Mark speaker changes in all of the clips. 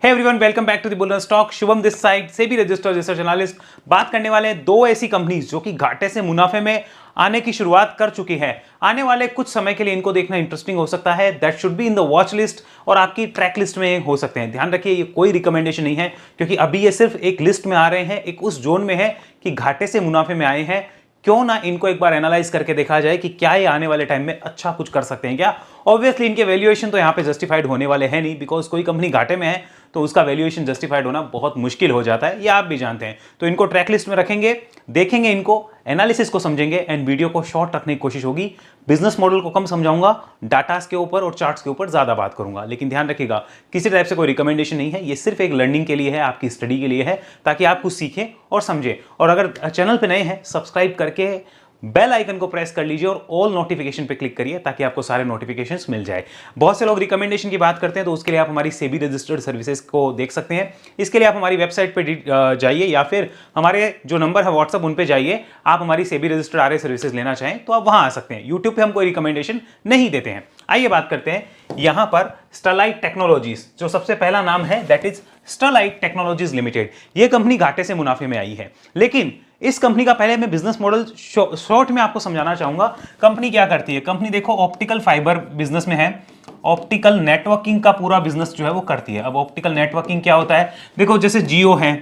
Speaker 1: Hey everyone, welcome back to the bull run stock. Shubham this side से भी registered research analyst. बात करने वाले हैं दो ऐसी कंपनीज जो कि घाटे से मुनाफे में आने की शुरुआत कर चुकी है। आने वाले कुछ समय के लिए इनको देखना इंटरेस्टिंग हो सकता है। That should be in the watch list और आपकी ट्रैक लिस्ट में हो सकते हैं। ध्यान रखिए, ये कोई रिकमेंडेशन नहीं है क्योंकि अभी ये सिर्फ एक लिस्ट में आ रहे हैं, एक उस जोन में है कि घाटे से मुनाफे में आए हैं। क्यों ना इनको एक बार एनालाइज करके देखा जाए कि क्या ये आने वाले टाइम में अच्छा कुछ कर सकते हैं क्या। ऑब्वियसली इनके वैल्यूएशन तो यहाँ पे जस्टिफाइड होने वाले हैं नहीं, बिकॉज कोई कंपनी घाटे में है तो उसका वैल्यूएशन जस्टिफाइड होना बहुत मुश्किल हो जाता है, ये आप भी जानते हैं। तो इनको ट्रैक लिस्ट में रखेंगे, देखेंगे इनको, एनालिसिस को समझेंगे एंड वीडियो को शॉर्ट रखने की कोशिश होगी। बिजनेस मॉडल को कम समझाऊंगा, डाटास के ऊपर और चार्ट्स के ऊपर ज्यादा बात करूंगा। लेकिन ध्यान रखिएगा, किसी टाइप से कोई रिकमेंडेशन नहीं है, ये सिर्फ एक लर्निंग के लिए है, आपकी स्टडी के लिए है, ताकि आप कुछ सीखें और समझें। और अगर चैनल पे नए हैं, सब्सक्राइब करके बेल आइकन को प्रेस कर लीजिए और ऑल नोटिफिकेशन पे क्लिक करिए ताकि आपको सारे नोटिफिकेशंस मिल जाए। बहुत से लोग रिकमेंडेशन की बात करते हैं, तो उसके लिए आप हमारी सेबी रजिस्टर्ड सर्विसेज को देख सकते हैं। इसके लिए आप हमारी वेबसाइट पे जाइए या फिर हमारे जो नंबर है व्हाट्सअप उन पे जाइए। आप हमारी सेबी रजिस्टर्ड आरए सर्विसेज लेना चाहें तो आप वहां आ सकते हैं। यूट्यूब पे हम कोई रिकमेंडेशन नहीं देते हैं। आइए बात करते हैं यहां पर स्टरलाइट टेक्नोलॉजीज, जो सबसे पहला नाम है that is Sterlite technologies limited. यह कंपनी घाटे से मुनाफे में आई है, लेकिन इस कंपनी का पहले मैं बिजनेस मॉडल शॉर्ट में आपको समझाना चाहूंगा। कंपनी क्या करती है? कंपनी देखो ऑप्टिकल फाइबर बिजनेस में है, ऑप्टिकल नेटवर्किंग का पूरा बिजनेस जो है वो करती है। अब ऑप्टिकल नेटवर्किंग क्या होता है? देखो जैसे जियो है,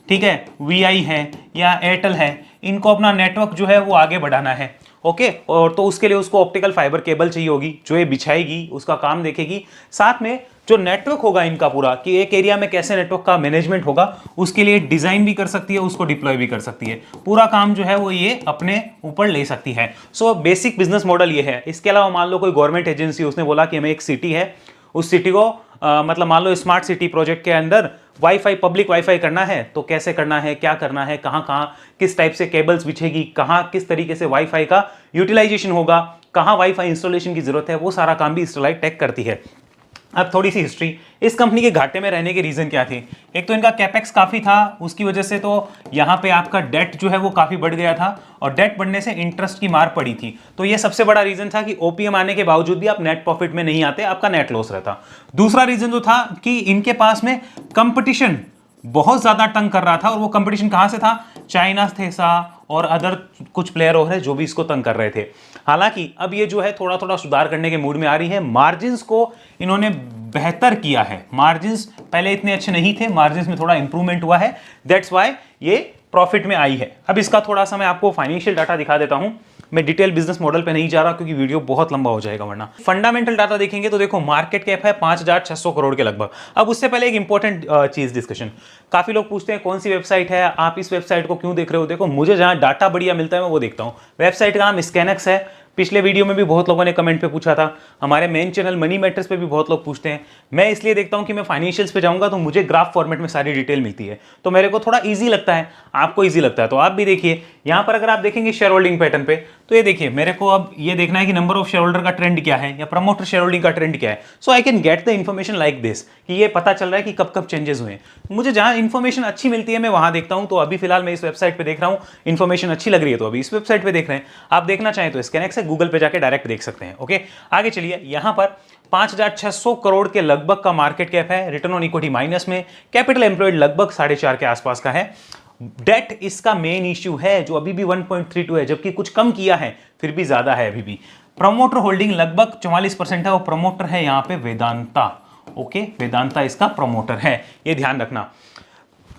Speaker 1: ठीक है, वीआई है या एयरटेल है, इनको अपना नेटवर्क जो है वो आगे बढ़ाना है। ओके, और तो उसके लिए उसको ऑप्टिकल फाइबर केबल चाहिए होगी, जो ये बिछाएगी, उसका काम देखेगी। साथ में जो नेटवर्क होगा इनका पूरा, कि एक एरिया में कैसे नेटवर्क का मैनेजमेंट होगा, उसके लिए डिजाइन भी कर सकती है, उसको डिप्लॉय भी कर सकती है। पूरा काम जो है वो ये अपने ऊपर ले सकती है। सो बेसिक बिजनेस मॉडल ये है। इसके अलावा मान लो कोई गवर्नमेंट एजेंसी, उसने बोला कि हमें एक सिटी है, उस सिटी को मतलब मान लो स्मार्ट सिटी प्रोजेक्ट के अंदर वाईफाई, पब्लिक वाईफाई करना है, तो कैसे करना है, क्या करना है, कहाँ कहाँ किस टाइप से केबल्स बिछेगी, कहाँ किस तरीके से वाईफाई का यूटिलाइजेशन होगा, कहाँ वाईफाई इंस्टॉलेशन की जरूरत है, वो सारा काम भी स्टरलाइट टेक करती है। अब थोड़ी सी हिस्ट्री, इस कंपनी के घाटे में रहने के रीजन क्या थे? एक तो इनका कैपेक्स काफी था, उसकी वजह से तो यहाँ पे आपका डेट जो है वो काफी बढ़ गया था और डेट बढ़ने से इंटरेस्ट की मार पड़ी थी। तो ये सबसे बड़ा रीजन था कि ओपीएम आने के बावजूद भी आप नेट प्रॉफिट में नहीं आते, आपका नेट लॉस रहता। दूसरा रीजन जो था कि इनके पास में कंपटीशन बहुत ज्यादा तंग कर रहा था, और वो कंपटीशन कहां से था? चाइना से था और अदर कुछ प्लेयर और है जो भी इसको तंग कर रहे थे। हालांकि अब ये जो है थोड़ा थोड़ा सुधार करने के मूड में आ रही है। मार्जिन्स को इन्होंने बेहतर किया है। मार्जिन्स पहले इतने अच्छे नहीं थे, मार्जिन्स में थोड़ा इंप्रूवमेंट हुआ है, दैट्स व्हाई ये प्रॉफिट में आई है। अब इसका थोड़ा सा मैं आपको फाइनेंशियल डाटा दिखा देता हूं। मैं डिटेल बिजनेस मॉडल पे नहीं जा रहा क्योंकि वीडियो बहुत लंबा हो जाएगा वरना। फंडामेंटल डाटा देखेंगे तो देखो मार्केट कैप है 5,600 करोड़ के लगभग। अब उससे पहले एक इंपॉर्टेंट चीज डिस्कशन, काफी लोग पूछते हैं कौन सी वेबसाइट है, आप इस वेबसाइट को क्यों देख रहे हो? देखो मुझे जहां डाटा बढ़िया मिलता है मैं वो देखता हूं। वेबसाइट का नाम स्कैनएक्स है। पिछले वीडियो में भी बहुत लोगों ने कमेंट पे पूछा था, हमारे मेन चैनल मनी मैटर्स पे भी बहुत लोग पूछते हैं। मैं इसलिए देखता हूं कि मैं फाइनेंशियल्स पे जाऊंगा तो मुझे ग्राफ फॉर्मेट में सारी डिटेल मिलती है, तो मेरे को थोड़ा इजी लगता है, आपको इजी लगता है तो आप भी देखिए। यहां पर अगर आप देखेंगे शेयर होल्डिंग पैटर्न पे, तो ये देखिए मेरे को अब ये देखना है कि नंबर ऑफ शेयर होल्डर का ट्रेंड क्या है या प्रमोटर शेयर होल्डिंग का ट्रेंड क्या है। So I can get the information like this, कि ये पता चल रहा है कि कब कब चेंजेस हुए। मुझे जहां इन्फॉर्मेशन अच्छी मिलती है मैं वहां देखता हूं। तो अभी फिलहाल मैं इस वेबसाइट पे देख रहा हूं, इन्फॉर्मेशन अच्छी लग रही है तो अभी इस वेबसाइट पे देख रहे हैं। आप देखना चाहें तो स्कैनएक्स है, गूगल पे जाके डायरेक्ट देख सकते हैं। ओके, आगे चलिए। यहां पर 5,600 करोड़ के लगभग का मार्केट कैप है, रिटर्न ऑन इक्विटी माइनस में, कैपिटल एम्प्लॉयड लगभग 4.5 के आसपास का है। डेट इसका मेन इश्यू है जो अभी भी 1.32 है, जबकि कुछ कम किया है फिर भी ज्यादा है अभी भी। प्रमोटर होल्डिंग लगभग 44% है और प्रमोटर है यहां पे वेदांता। ओके, वेदांता इसका प्रमोटर है, ये ध्यान रखना।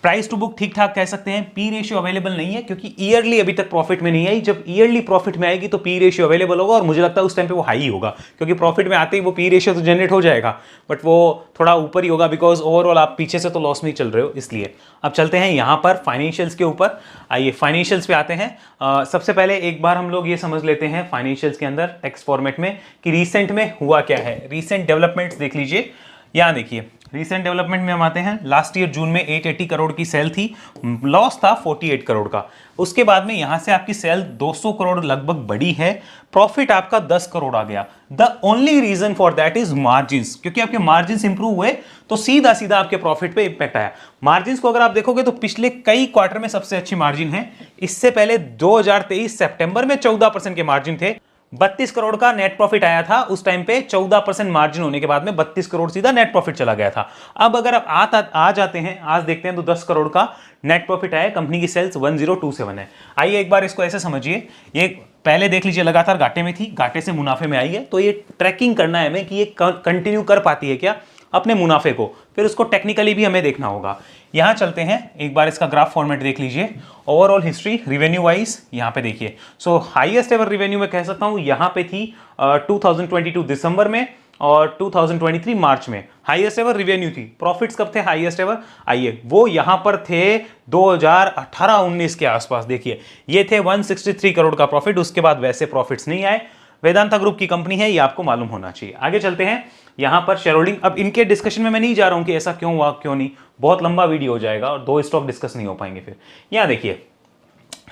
Speaker 1: प्राइस टू बुक ठीक ठाक कह सकते हैं। पी रेशियो अवेलेबल नहीं है क्योंकि ईयरली अभी तक प्रॉफिट में नहीं आई। जब ईयरली प्रॉफिट में आएगी तो पी रेशियो अवेलेबल होगा और मुझे लगता है उस टाइम पे वो हाई होगा, क्योंकि प्रॉफिट में आते ही वो पी रेशियो तो जनरेट हो जाएगा, बट वो थोड़ा ऊपर ही होगा बिकॉज ओवरऑल आप पीछे से तो लॉस में ही चल रहे हो, इसलिए। अब चलते हैं यहाँ पर फाइनेंशियल्स के ऊपर। आइए फाइनेंशियल्स पे आते हैं। सबसे पहले एक बार हम लोग ये समझ लेते हैं फाइनेंशियल्स के अंदर टेक्स्ट फॉर्मेट में कि रिसेंट में हुआ क्या है। रिसेंट डेवलपमेंट्स देख लीजिए, यहाँ देखिए रिसेंट डेवलपमेंट में हम आते हैं। लास्ट ईयर जून में 880 करोड़ की सेल थी, लॉस था 48 करोड़ का। उसके बाद में यहां से आपकी सेल 200 करोड़ लगभग बढ़ी है, प्रॉफिट आपका 10 करोड़ आ गया। The only reason for that is margins, क्योंकि आपके मार्जिन्स इंप्रूव हुए तो सीधा सीधा आपके प्रॉफिट पे इंपैक्ट आया। मार्जिन्स को अगर आप देखोगे तो पिछले कई क्वार्टर में सबसे अच्छी मार्जिन है। इससे पहले 2023 सितंबर में 14% के मार्जिन थे, 32 करोड़ का नेट प्रॉफिट आया था उस टाइम पे, 14% मार्जिन होने के बाद में 32 करोड़ सीधा नेट प्रॉफिट चला गया था। अब अगर आप आ जाते हैं, आज देखते हैं तो 10 करोड़ का नेट प्रॉफिट आया, कंपनी की सेल्स 1027 है। आइए एक बार इसको ऐसे समझिए, ये पहले देख लीजिए लगातार घाटे में थी, घाटे से मुनाफे में आई है, तो ये ट्रैकिंग करना है हमें कि ये कंटिन्यू कर पाती है क्या अपने मुनाफे को, फिर उसको टेक्निकली भी हमें देखना होगा। यहां चलते हैं, एक बार इसका ग्राफ फॉर्मेट देख लीजिए, ओवरऑल हिस्ट्री रिवेन्यू वाइज यहां पे देखिए। सो हाईएस्ट एवर रिवेन्यू में कह सकता हूं यहां पे थी 2022 दिसंबर में और 2023 मार्च में हाईएस्ट एवर रिवेन्यू थी। प्रॉफिट्स कब थे हाईएस्ट एवर, आइए वो यहां पर थे 2018-19 के आसपास। देखिए ये थे 163 करोड़ का प्रॉफिट, उसके बाद वैसे प्रॉफिट्स नहीं आए। वेदांता ग्रुप की कंपनी है, ये आपको मालूम होना चाहिए। आगे चलते हैं, यहां पर शेयर होल्डिंग, अब इनके डिस्कशन में मैं नहीं जा रहा हूं कि ऐसा क्यों हुआ क्यों नहीं, बहुत लंबा वीडियो हो जाएगा और 2 स्टॉक डिस्कस नहीं हो पाएंगे। फिर यहां देखिए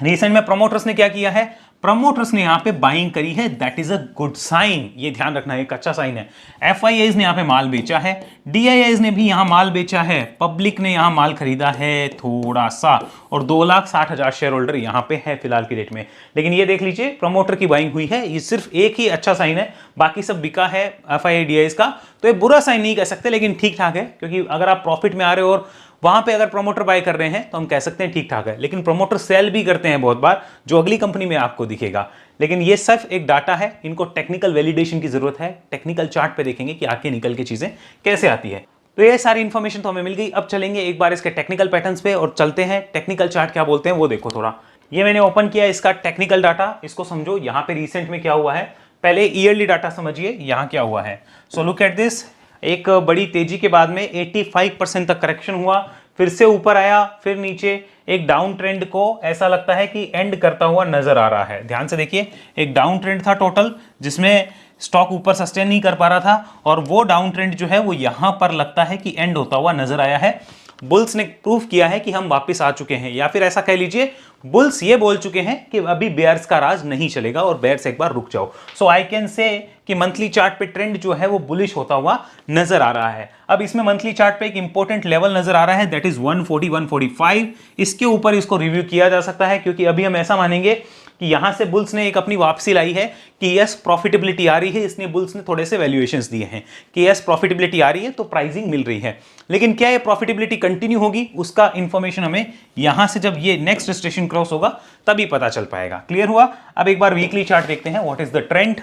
Speaker 1: रिसेंट में प्रमोटर्स ने क्या किया है, प्रमोटर्स ने यहां पे बाइंग करी है, that is a good sign, ये ध्यान रखना है, एक अच्छा साइन है। एफआईआईज ने यहां पे माल बेचा है, डीआईआईज ने भी यहां माल बेचा है, पब्लिक ने यहां माल खरीदा है थोड़ा सा, और 2,60,000 शेयर होल्डर यहां पे है फिलहाल की डेट में। लेकिन ये देख लीजिए प्रमोटर की बाइंग हुई है, ये सिर्फ एक ही अच्छा साइन है, बाकी सब बिका है एफआईआई डीआईआईज का, तो ये बुरा साइन नहीं कह सकते, लेकिन ठीक ठाक है, क्योंकि अगर आप प्रॉफिट में आ रहे हो और वहां पे अगर प्रमोटर बाय कर रहे हैं तो हम कह सकते हैं ठीक ठाक है। लेकिन प्रमोटर सेल भी करते हैं बहुत बार, जो अगली कंपनी में आपको दिखेगा। लेकिन ये सिर्फ एक डाटा है, इनको टेक्निकल वैलिडेशन की जरूरत है, टेक्निकल चार्ट पे देखेंगे कि आगे निकल के चीजें कैसे आती है। तो ये सारी इंफॉर्मेशन तो हमें मिल गई। अब चलेंगे एक बार इसके टेक्निकल पैटर्न्स पे और चलते हैं टेक्निकल चार्ट क्या बोलते हैं वो देखो थोड़ा। ये मैंने ओपन किया इसका टेक्निकल डाटा, इसको समझो यहाँ पे रिसेंट में क्या हुआ है। पहले ईयरली डाटा समझिए यहाँ क्या हुआ है। सो लुक एट दिस, एक बड़ी तेजी के बाद में 85% तक करेक्शन हुआ, फिर से ऊपर आया, फिर नीचे, एक डाउन ट्रेंड को ऐसा लगता है कि एंड करता हुआ नजर आ रहा है। ध्यान से देखिए, एक डाउन ट्रेंड था टोटल, जिसमें स्टॉक ऊपर सस्टेन नहीं कर पा रहा था, और वो डाउन ट्रेंड जो है वो यहां पर लगता है कि एंड होता हुआ नजर आया है। बुल्स ने प्रूव किया है कि हम वापस आ चुके हैं, या फिर ऐसा कह लीजिए बुल्स ये बोल चुके हैं कि अभी बेयर्स का राज नहीं चलेगा और बेयर्स एक बार रुक जाओ। सो आई कैन से कि मंथली चार्ट पे ट्रेंड जो है वो बुलिश होता हुआ नजर आ रहा है। अब इसमें मंथली चार्ट पे एक इंपॉर्टेंट लेवल नजर आ रहा है, दैट इज 140 145। इसके ऊपर इसको रिव्यू किया जा सकता है, क्योंकि अभी हम ऐसा मानेंगे कि यहां से बुल्स ने एक अपनी वापसी लाई है कि यस प्रॉफिटेबिलिटी आ रही है, इसलिए बुल्स ने थोड़े से वैल्यूएशंस दिए हैं कि यस प्रॉफिटेबिलिटी आ रही है तो प्राइसिंग मिल रही है। लेकिन क्या ये प्रॉफिटेबिलिटी कंटिन्यू होगी, उसका इंफॉर्मेशन हमें यहां से जब ये नेक्स्ट स्टेशन क्रॉस होगा तभी पता चल पाएगा। क्लियर हुआ। अब एक बार वीकली चार्ट देखते हैं, व्हाट इज द ट्रेंड।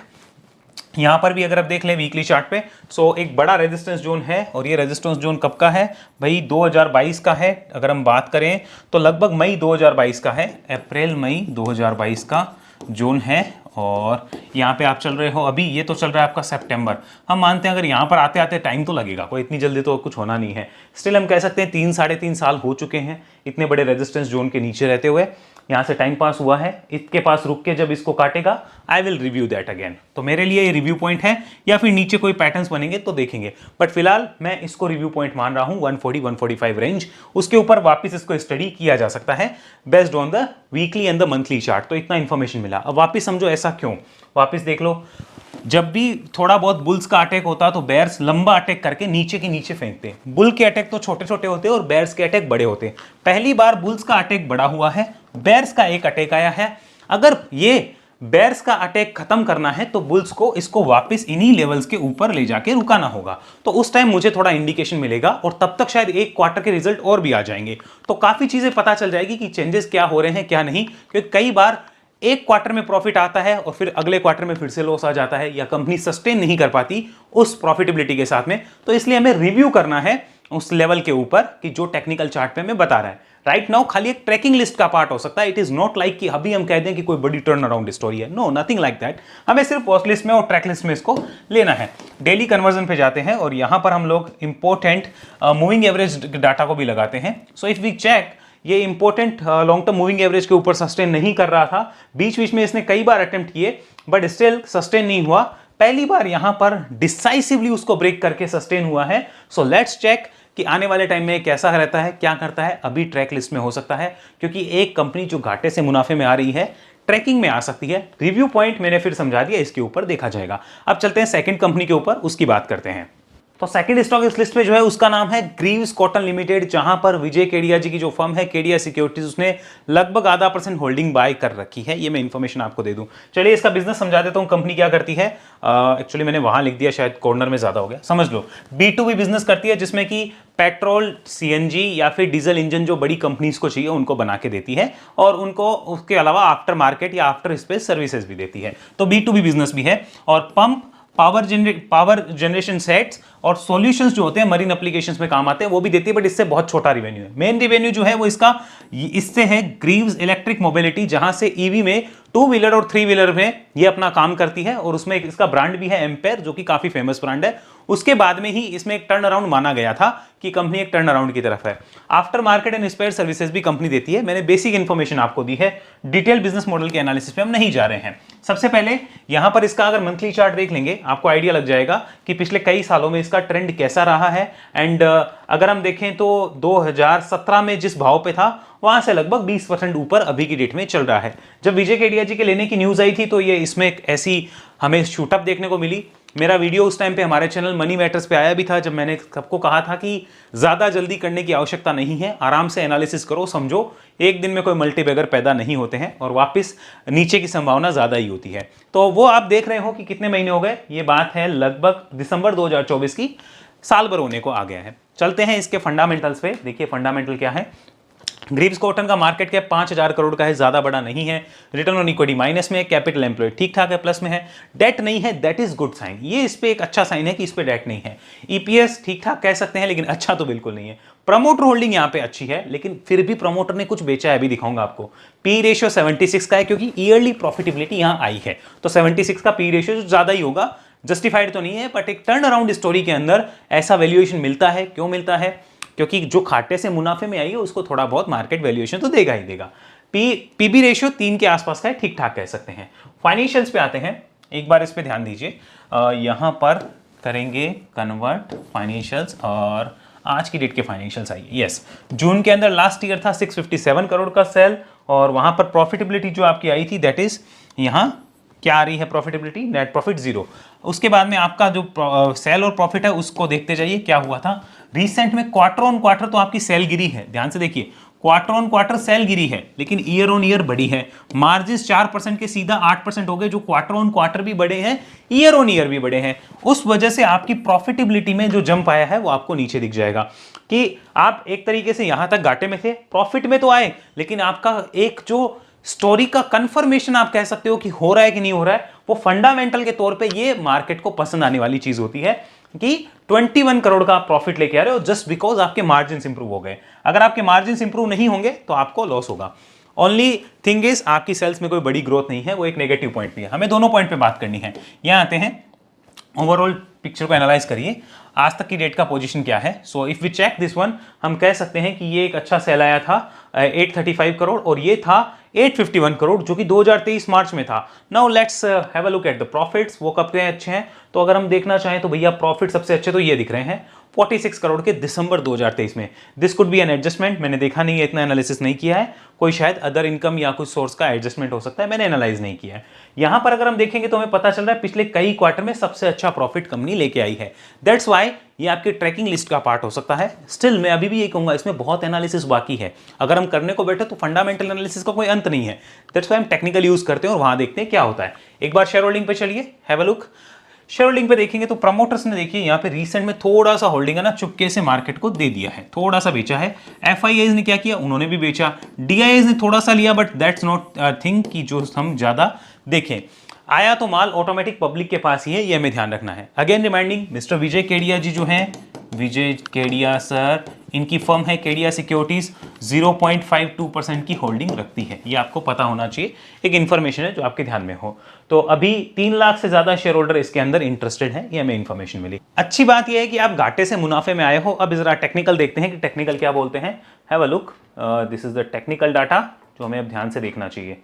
Speaker 1: यहां पर भी अगर आप देख लें वीकली चार्ट पे, सो एक बड़ा रेजिस्टेंस जोन है, और ये रेजिस्टेंस जोन कब का है भाई, 2022 का है। अगर हम बात करें तो लगभग मई 2022 का है, अप्रैल मई 2022 का जोन है। और यहाँ पे आप चल रहे हो, अभी ये तो चल रहा है आपका सितंबर, हम मानते हैं अगर यहाँ पर आते आते टाइम तो लगेगा, कोई इतनी जल्दी तो कुछ होना नहीं है। स्टिल हम कह सकते हैं 3-3.5 साल हो चुके हैं इतने बड़े रेजिस्टेंस जोन के नीचे रहते हुए। यहाँ से टाइम पास हुआ है, इसके पास रुक के जब इसको काटेगा I will review that again. तो मेरे लिए ये रिव्यू पॉइंट है, या फिर नीचे कोई पैटर्न्स बनेंगे तो देखेंगे, बट फिलहाल मैं इसको रिव्यू पॉइंट मान रहा हूँ 140-145 रेंज। उसके ऊपर वापस इसको स्टडी किया जा सकता है based on the weekly and the monthly chart. तो इतना इंफॉर्मेशन मिला। अब वापस समझो ऐसा क्यों, वापस देख लो, जब भी थोड़ा बहुत बुल्स का अटैक होता तो बेयर्स लंबा अटैक करके नीचे के नीचे फेंकते। बुल के अटैक तो छोटे छोटे होते और बेयर्स के अटैक बड़े होते। पहली बार बुल्स का अटैक बड़ा हुआ है, बेयर्स का एक अटैक आया है। अगर ये बेयर्स का अटैक खत्म करना है तो बुल्स को इसको वापस इन्हीं लेवल्स के ऊपर ले जाके रुकाना होगा, तो उस टाइम मुझे थोड़ा इंडिकेशन मिलेगा, और तब तक शायद एक क्वार्टर के रिजल्ट और भी आ जाएंगे, तो काफी चीजें पता चल जाएगी कि चेंजेस क्या हो रहे हैं क्या नहीं। क्योंकि कई बार एक क्वार्टर में प्रॉफिट आता है और फिर अगले क्वार्टर में फिर से लॉस आ जाता है, या कंपनी सस्टेन नहीं कर पाती उस प्रॉफिटेबिलिटी के साथ में। तो इसलिए हमें रिव्यू करना है उस लेवल के ऊपर कि जो टेक्निकल चार्ट पे हमें बता रहा है। राइट नाउ खाली एक ट्रैकिंग लिस्ट का पार्ट हो सकता है, इट इज नॉट लाइक कि अभी हम कह दें कि कोई बड़ी टर्न अराउंड स्टोरी है, नो नथिंग लाइक दैट। हमें सिर्फ वॉच लिस्ट में और ट्रैक लिस्ट में इसको लेना है। डेली कन्वर्जन पे जाते हैं और यहां पर हम लोग इंपॉर्टेंट मूविंग एवरेज डाटा को भी लगाते हैं। सो इफ वी चेक, ये important long term moving average के ऊपर सस्टेन नहीं कर रहा था, बीच बीच में इसने कई बार अटेम्प्ट किए बट स्टिल सस्टेन नहीं हुआ। पहली बार यहां पर डिसाइसिवली उसको ब्रेक करके सस्टेन हुआ है। सो लेट्स चेक कि आने वाले टाइम में कैसा रहता है, क्या करता है। अभी ट्रैक लिस्ट में हो सकता है, क्योंकि एक कंपनी जो घाटे से मुनाफे में आ रही है ट्रैकिंग में आ सकती है। रिव्यू पॉइंट मैंने फिर समझा दिया, इसके ऊपर देखा जाएगा। अब चलते हैं सेकंड कंपनी के ऊपर, उसकी बात करते हैं। तो सेकंड स्टॉक इस लिस्ट में जो है उसका नाम है ग्रीव्स कॉटन लिमिटेड, जहां पर विजय केडिया जी की जो फर्म है केडिया सिक्योरिटीज, उसने लगभग आधा % होल्डिंग बाय कर रखी है। ये मैं इन्फॉर्मेशन आपको दे दूं। चलिए इसका बिजनेस समझा देता हूं, कंपनी क्या करती है। एक्चुअली मैंने वहां लिख दिया, शायद कॉर्नर में ज्यादा हो गया, समझ लो। B2B बिजनेस करती है, जिसमें कि पेट्रोल, CNG या फिर डीजल इंजन जो बड़ी कंपनीज को चाहिए उनको बना के देती है, और उनको उसके अलावा आफ्टर मार्केट या आफ्टर स्पेस सर्विसेज भी देती है। तो B2B बिजनेस भी है। और पंप, पावर जनरेशन सेट्स और सॉल्यूशंस जो होते हैं मरीन एप्लीकेशंस में काम आते हैं, वो भी देती है, बट इससे बहुत छोटा रिवेन्यू है। मेन रिवेन्यू जो है वो इससे है ग्रीव्स इलेक्ट्रिक मोबिलिटी, जहां से ईवी में 2 व्हीलर और 3 व्हीलर में ये अपना काम करती है, और उसमें इसका ब्रांड भी है एम्पेयर, जो कि काफी फेमस ब्रांड है। उसके बाद में ही इसमें एक टर्न अराउंड माना गया था कि कंपनी एक टर्न अराउंड की तरफ है। After market and spare services भी कंपनी देती है। मैंने बेसिक इंफॉर्मेशन आपको दी है, डिटेल बिजनेस मॉडल के एनालिसिस पे हम नहीं जा रहे हैं। सबसे पहले यहां पर इसका अगर मंथली चार्ट देख लेंगे, आपको आइडिया लग जाएगा कि पिछले कई सालों में इसका ट्रेंड कैसा रहा है। एंड अगर हम देखें तो 2017 में जिस भाव पे था, वहां से लगभग 20% ऊपर अभी की डेट में चल रहा है। जब विजय केडिया जी के लेने की न्यूज आई थी, तो ये इसमें एक ऐसी हमें शूटअप देखने को मिली। मेरा वीडियो उस टाइम पे हमारे चैनल मनी मैटर्स पे आया भी था, जब मैंने सबको कहा था कि ज्यादा जल्दी करने की आवश्यकता नहीं है, आराम से एनालिसिस करो, समझो। एक दिन में कोई मल्टीबैगर पैदा नहीं होते हैं, और वापस नीचे की संभावना ज्यादा ही होती है। तो वो आप देख रहे हो कि कितने महीने हो गए, ये बात है लगभग दिसंबर 2024 की, साल भर होने को आ गया है। चलते हैं इसके फंडामेंटल्स पे। देखिए फंडामेंटल क्या है। ग्रीव्स कॉटन का मार्केट कैप 5000 करोड़ का है, ज्यादा बड़ा नहीं है। रिटर्न ऑन इक्विटी माइनस में है, कैपिटल एम्प्लॉयड ठीक ठाक है, प्लस में है। डेट नहीं है, दैट इज गुड साइन। ये इस पे एक अच्छा साइन है कि इस पे डेट नहीं है। EPS ठीक ठाक कह सकते हैं, लेकिन अच्छा तो बिल्कुल नहीं है। प्रमोटर होल्डिंग यहाँ पे अच्छी है, लेकिन फिर भी प्रमोटर ने कुछ बेचा है, अभी दिखाऊंगा आपको। P रेशियो 76 का है, क्योंकि ईयरली प्रॉफिटेबिलिटी यहाँ आई है, तो 76 का P रेशियो ज्यादा ही होगा। जस्टिफाइड तो नहीं है, बट एक टर्न अराउंड स्टोरी के अंदर ऐसा वैल्यूएशन मिलता है। क्यों मिलता है? क्योंकि जो खाते से मुनाफे में आई है, उसको थोड़ा बहुत मार्केट वैल्यूएशन तो देगा ही देगा। PB रेशियो 3 के आसपास का है, ठीक ठाक कह सकते हैं। फाइनेंशियल्स पे आते हैं, एक बार इस पे ध्यान दीजिए। यहां पर करेंगे कन्वर्ट फाइनेंशियल्स, और आज की डेट के फाइनेंशियल्स आइए। यस, जून के अंदर लास्ट ईयर था 657 करोड़ का सेल, और वहां पर प्रॉफिटेबिलिटी जो आपकी आई थी, दैट इज यहां क्या आ रही है प्रॉफिटेबिलिटी, नेट प्रॉफिट 0। उसके बाद में आपका जो सेल और प्रॉफिट है उसको देखते जाइए क्या हुआ था। रिसेंट में क्वार्टर ऑन क्वार्टर तो आपकी सेल गिरी है, ध्यान से देखिए, क्वार्टर ऑन क्वार्टर सेल गिरी है, लेकिन ईयर ऑन ईयर बढ़ी है। मार्जिन 4% के सीधा 8% हो गए, जो क्वार्टर ऑन क्वार्टर भी बढ़े हैं, ईयर ऑन ईयर भी बढ़े हैं। उस वजह से आपकी प्रॉफिटेबिलिटी में जो जंप आया है वो आपको नीचे दिख जाएगा, कि आप एक तरीके से यहां तक घाटे में थे, प्रॉफिट में तो आए, लेकिन आपका एक जो स्टोरी का कंफर्मेशन आप कह सकते हो कि हो रहा है कि नहीं हो रहा है, वो फंडामेंटल के तौर पे ये मार्केट को पसंद आने वाली चीज होती है कि 21 करोड़ का प्रॉफिट लेके आ रहे हो, जस्ट बिकॉज आपके मार्जिन इंप्रूव हो गए। अगर आपके मार्जिन इंप्रूव नहीं होंगे तो आपको लॉस होगा। ओनली थिंग इज आपकी सेल्स में कोई बड़ी ग्रोथ नहीं है, वो एक नेगेटिव पॉइंट भी है। हमें दोनों पॉइंट पे बात करनी है। यहां आते हैं, ओवरऑल पिक्चर को एनालाइज करिए, आज तक की डेट का पोजीशन क्या है। So if we check this one, हम कह सकते हैं कि ये एक अच्छा सेल आया था 835 करोड़, और ये था 851 करोड़, जो कि 2023 मार्च में था। Now let's have a look at the profits, वो कब के अच्छे हैं। तो अगर हम देखना चाहें तो भैया प्रॉफिट सबसे अच्छे तो ये दिख रहे हैं 46 करोड़ के दिसंबर 2023 में। This could be an adjustment, मैंने देखा नहीं है, इतना एनालिसिस नहीं किया है, कोई शायद अदर इनकम या कुछ सोर्स का एडजस्टमेंट हो सकता है, मैंने एनालाइज नहीं किया है। यहां पर अगर हम देखेंगे तो हमें पता चल रहा है पिछले कई क्वार्टर में सबसे अच्छा प्रॉफिट कंपनी लेके आई है। दैट्स वाई ये आपकी ट्रैकिंग लिस्ट का पार्ट हो सकता है। स्टिल मैं अभी भी ये कहूंगा, इसमें बहुत एनालिसिस बाकी है। अगर हम करने को बैठे तो फंडामेंटल एनालिसिस का कोई अंत नहीं है। दैट्स वाई हम टेक्निकल यूज करते हैं और वहां देखते हैं क्या होता है। एक बार शेयर होल्डिंग पे चलिए, have a look. Share holding पे देखेंगे तो प्रमोटर्स ने देखिए यहाँ पे रिसेंट में थोड़ा सा होल्डिंग है ना, चुपके से मार्केट को दे दिया है, थोड़ा सा बेचा है। FIIs ने क्या किया, उन्होंने भी बेचा। DIIs ने थोड़ा सा लिया, बट दैट्स नॉट थिंग कि जो हम ज्यादा देखें। आया तो माल ऑटोमेटिक पब्लिक के पास ही है, ये हमें ध्यान रखना है। अगेन रिमाइंडिंग, मिस्टर विजय केडिया जी जो हैं, विजय केडिया सर, इनकी फर्म है केडिया सिक्योरिटीज, 0.52% की होल्डिंग रखती है। ये आपको पता होना चाहिए, एक इंफॉर्मेशन है जो आपके ध्यान में हो। तो अभी 3 लाख से ज्यादा शेयर होल्डर इसके अंदर इंटरेस्टेड है, ये हमें इंफॉर्मेशन मिली। अच्छी बात यह है कि आप घाटे से मुनाफे में आए हो। अब जरा टेक्निकल देखते हैं कि टेक्निकल क्या बोलते हैं। Have a look, this is the technical data जो हमें अब ध्यान से देखना चाहिए।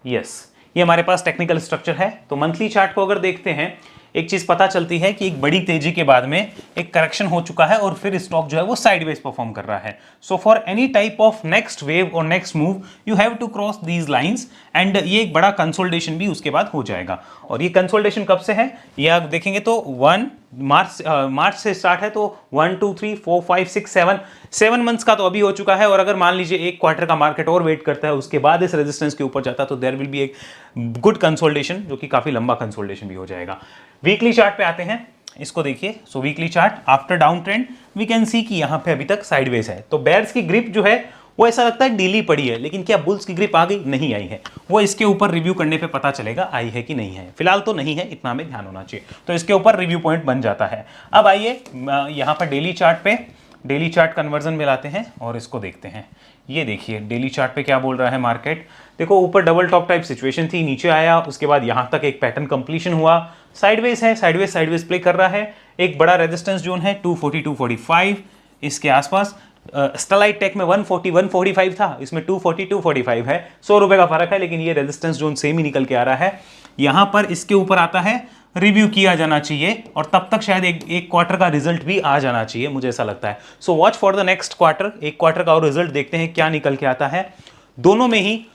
Speaker 1: यस, ये हमारे पास टेक्निकल स्ट्रक्चर है। तो मंथली चार्ट को अगर देखते हैं, एक चीज पता चलती है कि एक बड़ी तेजी के बाद में एक करेक्शन हो चुका है और फिर स्टॉक जो है वो साइडवेज परफॉर्म कर रहा है। So for any type of next wave or next move you have to cross these lines, and ये एक बड़ा कंसोलिडेशन भी उसके बाद हो जाएगा। और ये कंसोलिडेशन कब से है, ये आप देखेंगे तो 1 मार्च से स्टार्ट है तो 1 2 3 4 5 6 7 मंथ्स का तो अभी हो चुका है। और अगर मान लीजिए एक क्वार्टर का मार्केट और वेट करता है, उसके बाद इस रेजिस्टेंस के ऊपर जाता है, तो देयर विल बी एक गुड कंसोलिडेशन, जो कि काफी लंबा कंसोलिडेशन भी हो जाएगा। वीकली चार्ट पे आते हैं, इसको देखिए। So weekly chart after down trend we can see कि यहाँ पे अभी तक साइडवेज है। तो बेयर्स की ग्रिप जो है वो ऐसा लगता है ढीली पड़ी है, लेकिन क्या बुल्स की ग्रिप आ गई? नहीं आई है। वो इसके ऊपर रिव्यू करने पे पता चलेगा आई है कि नहीं है। फिलहाल तो नहीं है, इतना हमें ध्यान होना चाहिए। तो इसके ऊपर रिव्यू पॉइंट बन जाता है। अब आइए यहाँ पर डेली चार्ट पे, डेली चार्ट कन्वर्जन में लाते हैं और इसको देखते हैं। ये देखिए डेली चार्ट पे क्या बोल रहा है मार्केट। देखो ऊपर डबल टॉप टाइप सिचुएशन थी, नीचे आया, उसके बाद यहाँ तक एक पैटर्न कंप्लीशन हुआ, साइडवेज है, साइडवेज प्ले कर रहा है। एक बड़ा रेजिस्टेंस जोन है 240 245 इसके आसपास। स्टरलाइट टेक में 140 145 था, इसमें 240 245 है, 100 रुपए का फर्क है, लेकिन ये रेजिस्टेंस जोन सेम ही निकल के आ रहा है। यहां पर इसके ऊपर आता है, रिव्यू किया जाना चाहिए और तब तक शायद एक क्वार्टर का रिजल्ट भी आ जाना चाहिए, मुझे ऐसा लगता है। So watch for the next quarter, एक क्वार्टर का और रिजल्ट देखते हैं क्या निकल के आता है दोनों में ही।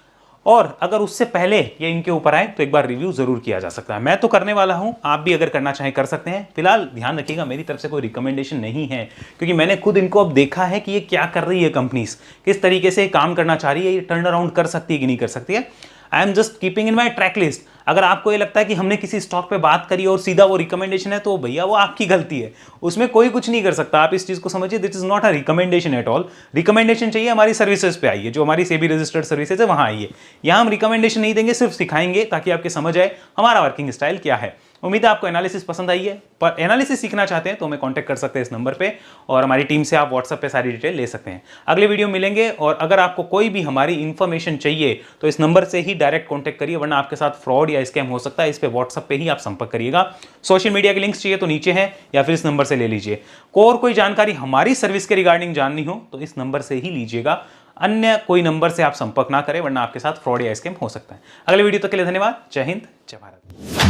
Speaker 1: और अगर उससे पहले ये इनके ऊपर आए तो एक बार रिव्यू जरूर किया जा सकता है। मैं तो करने वाला हूं, आप भी अगर करना चाहें कर सकते हैं। फिलहाल ध्यान रखिएगा, मेरी तरफ से कोई रिकमेंडेशन नहीं है, क्योंकि मैंने खुद इनको अब देखा है कि ये क्या कर रही है कंपनीज, किस तरीके से काम करना चाह रही है, ये टर्न अराउंड कर सकती है कि नहीं कर सकती है। I am just keeping in my track list. अगर आपको ये लगता है कि हमने किसी स्टॉक पे बात करी और सीधा वो रिकमेंडेशन है, तो भैया वो आपकी गलती है, उसमें कोई कुछ नहीं कर सकता। आप इस चीज को समझिए, this is not a recommendation at all. Recommendation चाहिए हमारी सर्विसेज पे आइए, जो हमारी सेबी रजिस्टर्ड सर्विसेज है वहां आइए। यहां हम रिकमेंडेशन नहीं देंगे, सिर्फ सिखाएंगे ताकि आपके समझ आए हमारा वर्किंग स्टाइल क्या है। उम्मीद है आपको एनालिसिस पसंद आई है। पर एनालिसिस सीखना चाहते हैं तो हमें कांटेक्ट कर सकते हैं इस नंबर पे, और हमारी टीम से आप व्हाट्सएप पे सारी डिटेल ले सकते हैं। अगले वीडियो मिलेंगे, और अगर आपको कोई भी हमारी इंफॉर्मेशन चाहिए तो इस नंबर से ही डायरेक्ट कांटेक्ट करिए, वरना आपके साथ फ्रॉड या स्कैम हो सकता है। इस पे व्हाट्सएप पे ही आप संपर्क करिएगा। सोशल मीडिया के लिंक्स चाहिए तो नीचे है, या फिर इस नंबर से ले लीजिए। और कोई जानकारी हमारी सर्विस के रिगार्डिंग जाननी हो तो इस नंबर से ही लीजिएगा, अन्य कोई नंबर से आप संपर्क ना करें, वरना आपके साथ फ्रॉड या स्कैम हो सकता है। अगले वीडियो तक के लिए धन्यवाद। जय हिंद, जय भारत।